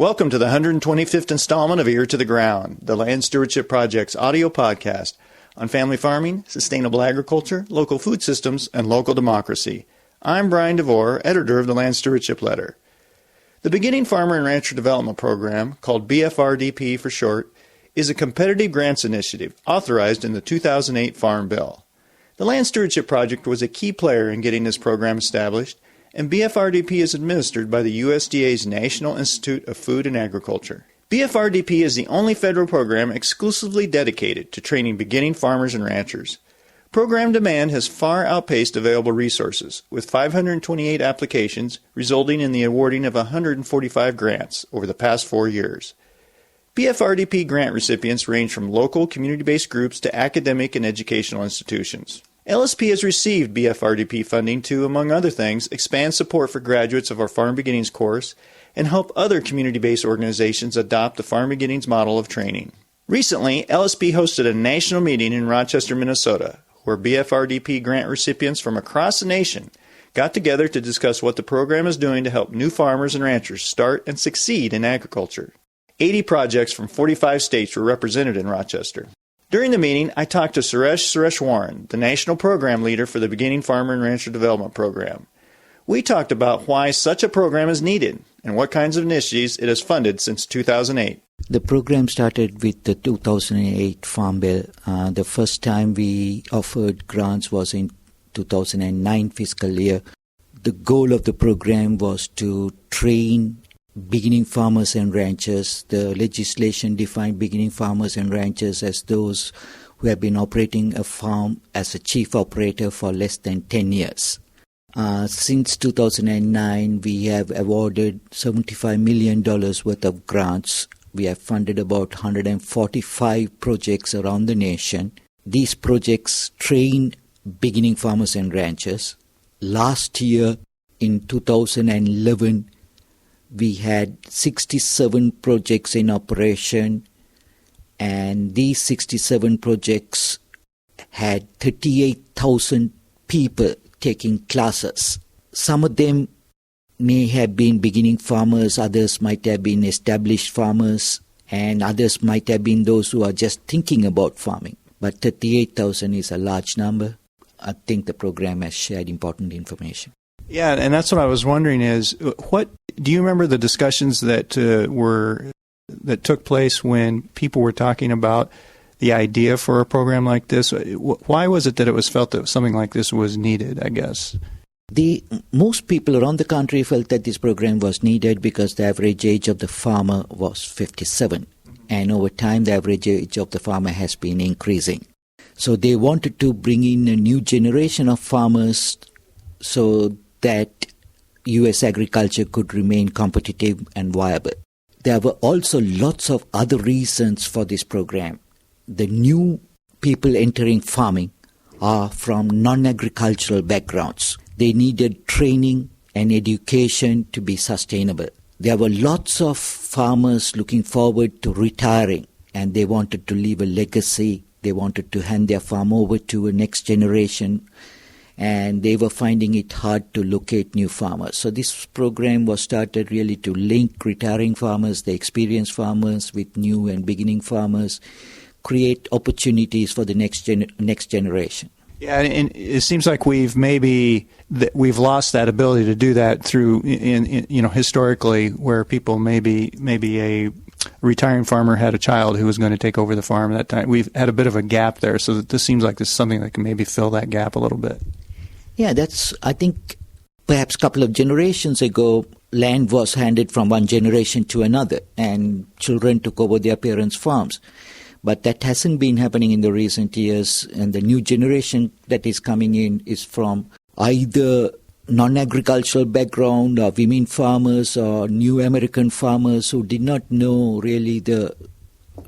Welcome to the 125th installment of Ear to the Ground, the Land Stewardship Project's audio podcast on family farming, sustainable agriculture, local food systems, and local democracy. I'm Brian DeVore, editor of the Land Stewardship Letter. The Beginning Farmer and Rancher Development Program, called BFRDP for short, is a competitive grants initiative authorized in the 2008 Farm Bill. The Land Stewardship Project was a key player in getting this program established, and BFRDP is administered by the USDA's National Institute of Food and Agriculture. BFRDP is the only federal program exclusively dedicated to training beginning farmers and ranchers. Program demand has far outpaced available resources, with 528 applications resulting in the awarding of 145 grants over the past 4 years. BFRDP grant recipients range from local community-based groups to academic and educational institutions. LSP has received BFRDP funding to, among other things, expand support for graduates of our Farm Beginnings course and help other community-based organizations adopt the Farm Beginnings model of training. Recently, LSP hosted a national meeting in Rochester, Minnesota, where BFRDP grant recipients from across the nation got together to discuss what the program is doing to help new farmers and ranchers start and succeed in agriculture. 80 projects from 45 states were represented in Rochester. During the meeting, I talked to Suresh Warren, the National Program Leader for the Beginning Farmer and Rancher Development Program. We talked about why such a program is needed and what kinds of initiatives it has funded since 2008. The program started with the 2008 Farm Bill. The first time we offered grants was in 2009 fiscal year. The goal of the program was to train beginning farmers and ranchers. The legislation defined beginning farmers and ranchers as those who have been operating a farm as a chief operator for less than 10 years. Since 2009, we have awarded $75 million worth of grants. We have funded about 145 projects around the nation. These projects train beginning farmers and ranchers. Last year, in 2011, we had 67 projects in operation, and these 67 projects had 38,000 people taking classes. Some of them may have been beginning farmers, others might have been established farmers, and others might have been those who are just thinking about farming. But 38,000 is a large number. I think the program has shared important information. Yeah, and that's what I was wondering is, what do you remember the discussions that took place when people were talking about the idea for a program like this? Why was it that it was felt that something like this was needed, I guess? Most people around the country felt that this program was needed because the average age of the farmer was 57. And over time, the average age of the farmer has been increasing. So they wanted to bring in a new generation of farmers so that U.S. agriculture could remain competitive and viable. There were also lots of other reasons for this program. The new people entering farming are from non-agricultural backgrounds. They needed training and education to be sustainable. There were lots of farmers looking forward to retiring, and they wanted to leave a legacy. They wanted to hand their farm over to a next generation, and they were finding it hard to locate new farmers. So this program was started really to link retiring farmers, the experienced farmers, with new and beginning farmers, create opportunities for the next generation. Yeah, and it seems like we've lost that ability to do that through, historically, where people maybe a retiring farmer had a child who was going to take over the farm at that time. We've had a bit of a gap there, so this seems like this is something that can maybe fill that gap a little bit. Yeah, I think perhaps a couple of generations ago, land was handed from one generation to another, and children took over their parents' farms. But that hasn't been happening in the recent years, and the new generation that is coming in is from either non-agricultural background or women farmers or new American farmers who did not know really the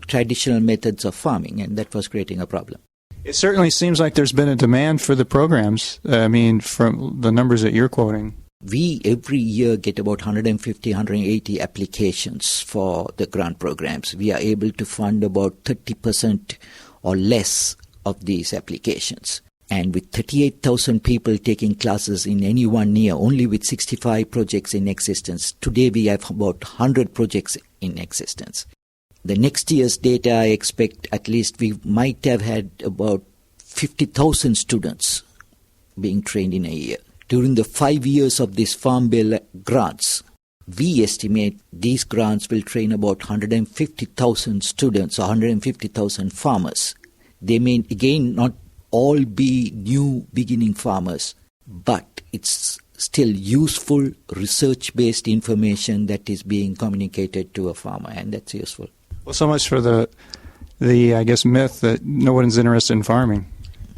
traditional methods of farming, and that was creating a problem. It certainly seems like there's been a demand for the programs, from the numbers that you're quoting. We every year get about 150, 180 applications for the grant programs. We are able to fund about 30% or less of these applications. And with 38,000 people taking classes in any 1 year, only with 65 projects in existence, today we have about 100 projects in existence. The next year's data, I expect at least we might have had about 50,000 students being trained in a year. During the 5 years of these Farm Bill grants, we estimate these grants will train about 150,000 students or 150,000 farmers. They may again not all be new beginning farmers, but it's still useful research-based information that is being communicated to a farmer, and that's useful. Well, so much for the I guess, myth that no one's interested in farming.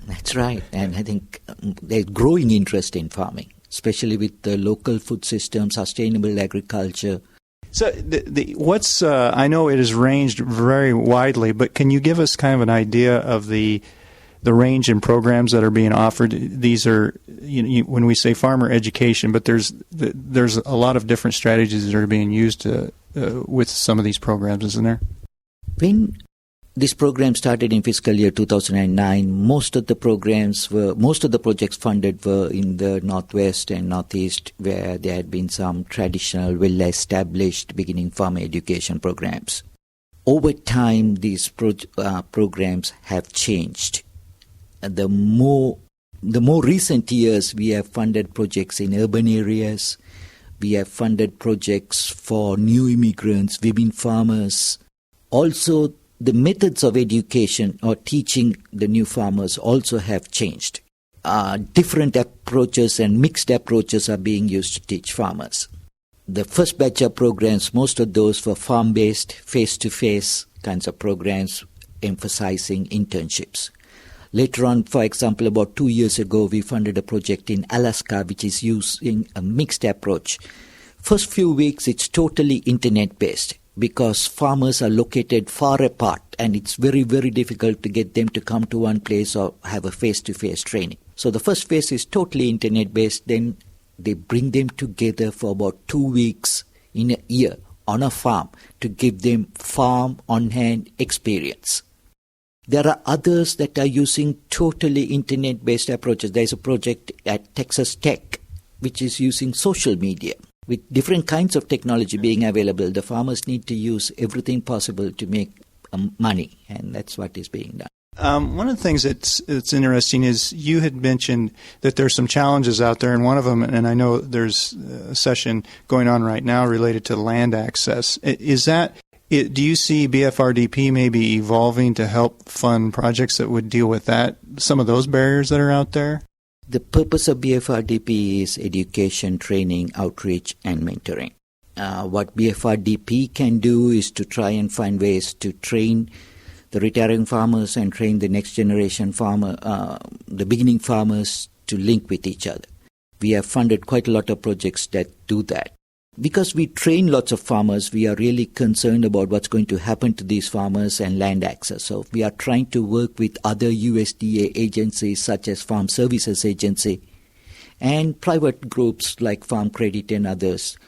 That's right, and I think there's growing interest in farming, especially with the local food system, sustainable agriculture. So what's I know it has ranged very widely, but can you give us kind of an idea of the range in programs that are being offered? These are, when we say farmer education, but there's a lot of different strategies that are being used with some of these programs, isn't there? When this program started in fiscal year 2009, most of the projects funded were in the Northwest and Northeast, where there had been some traditional, well-established beginning farmer education programs. Over time, these programs have changed. The more recent years, we have funded projects in urban areas. We have funded projects for new immigrants, women farmers. Also, the methods of education or teaching the new farmers also have changed. Different approaches and mixed approaches are being used to teach farmers. The first batch of programs, most of those were farm-based, face-to-face kinds of programs emphasizing internships. Later on, for example, about 2 years ago, we funded a project in Alaska which is using a mixed approach. First few weeks, it's totally internet-based because farmers are located far apart and it's very, very difficult to get them to come to one place or have a face-to-face training. So the first phase is totally internet-based. Then they bring them together for about 2 weeks in a year on a farm to give them farm on-hand experience. There are others that are using totally internet-based approaches. There's a project at Texas Tech which is using social media. With different kinds of technology being available, the farmers need to use everything possible to make money, and that's what is being done. One of the things that's interesting is you had mentioned that there's some challenges out there, and one of them, and I know there's a session going on right now related to land access. Do you see BFRDP maybe evolving to help fund projects that would deal with that, some of those barriers that are out there? The purpose of BFRDP is education, training, outreach, and mentoring. What BFRDP can do is to try and find ways to train the retiring farmers and train the next generation the beginning farmers to link with each other. We have funded quite a lot of projects that do that. Because we train lots of farmers, we are really concerned about what's going to happen to these farmers and land access. So we are trying to work with other USDA agencies such as Farm Services Agency and private groups like Farm Credit and others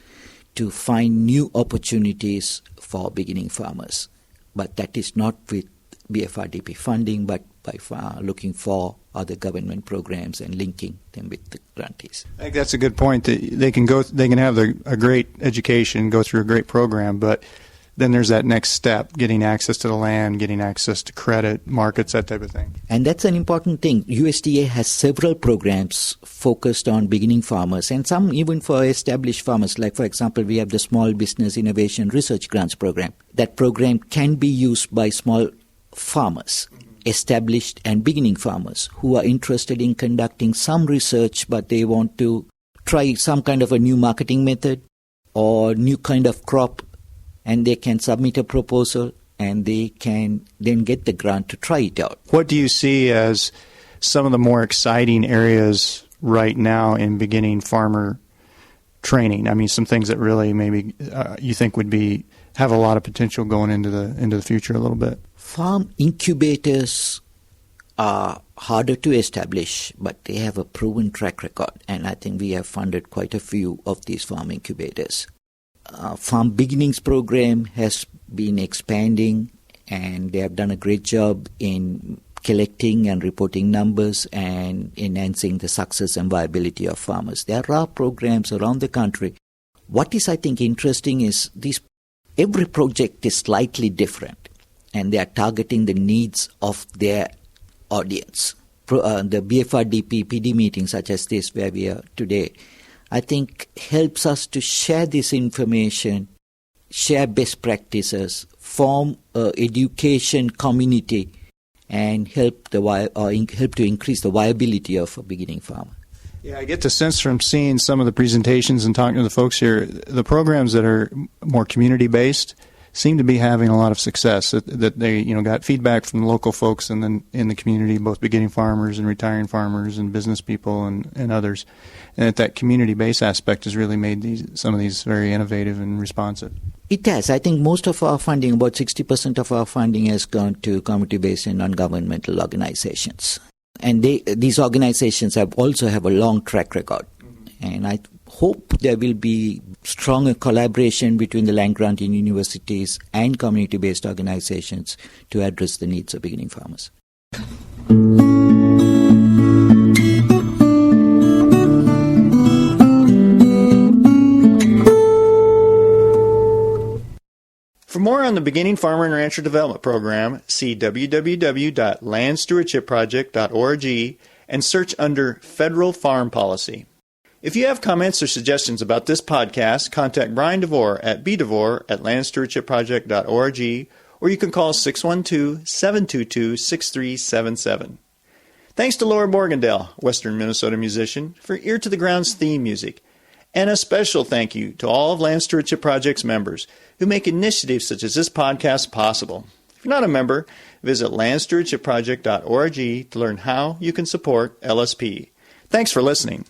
to find new opportunities for beginning farmers. But that is not with BFRDP funding, but by looking for other government programs and linking them with the grantees. I think that's a good point. That they can have a great education, go through a great program, but then there's that next step, getting access to the land, getting access to credit, markets, that type of thing. And that's an important thing. USDA has several programs focused on beginning farmers and some even for established farmers. Like, for example, we have the Small Business Innovation Research Grants Program. That program can be used by small farmers, established and beginning farmers who are interested in conducting some research, but they want to try some kind of a new marketing method or new kind of crop, and they can submit a proposal and they can then get the grant to try it out. What do you see as some of the more exciting areas right now in beginning farmer training? I mean, some things that really maybe you think would have a lot of potential going into the future a little bit. Farm incubators are harder to establish, but they have a proven track record, and I think we have funded quite a few of these farm incubators. Farm Beginnings program has been expanding, and they have done a great job in collecting and reporting numbers and enhancing the success and viability of farmers. There are programs around the country. What is, I think, interesting is every project is slightly different, and they are targeting the needs of their audience. The BFRDP PD meeting such as this where we are today, I think helps us to share this information, share best practices, form an education community, and help to increase the viability of a beginning farmer. Yeah, I get the sense from seeing some of the presentations and talking to the folks here, the programs that are more community-based seem to be having a lot of success, that they got feedback from the local folks and then in the community, both beginning farmers and retiring farmers and business people and others, and that community-based aspect has really made some of these very innovative and responsive. It has. I think most of our funding, about 60% of our funding, has gone to community-based and non-governmental organizations. And these organizations also have a long track record. And I hope there will be stronger collaboration between the land-granting universities and community-based organizations to address the needs of beginning farmers. For more on the Beginning Farmer and Rancher Development Program, see www.landstewardshipproject.org and search under Federal Farm Policy. If you have comments or suggestions about this podcast, contact Brian DeVore at bdevore@landstewardshipproject.org, or you can call 612-722-6377. Thanks to Laura Borgendale, Western Minnesota musician, for Ear to the Ground's theme music. And a special thank you to all of Land Stewardship Project's members who make initiatives such as this podcast possible. If you're not a member, visit landstewardshipproject.org to learn how you can support LSP. Thanks for listening.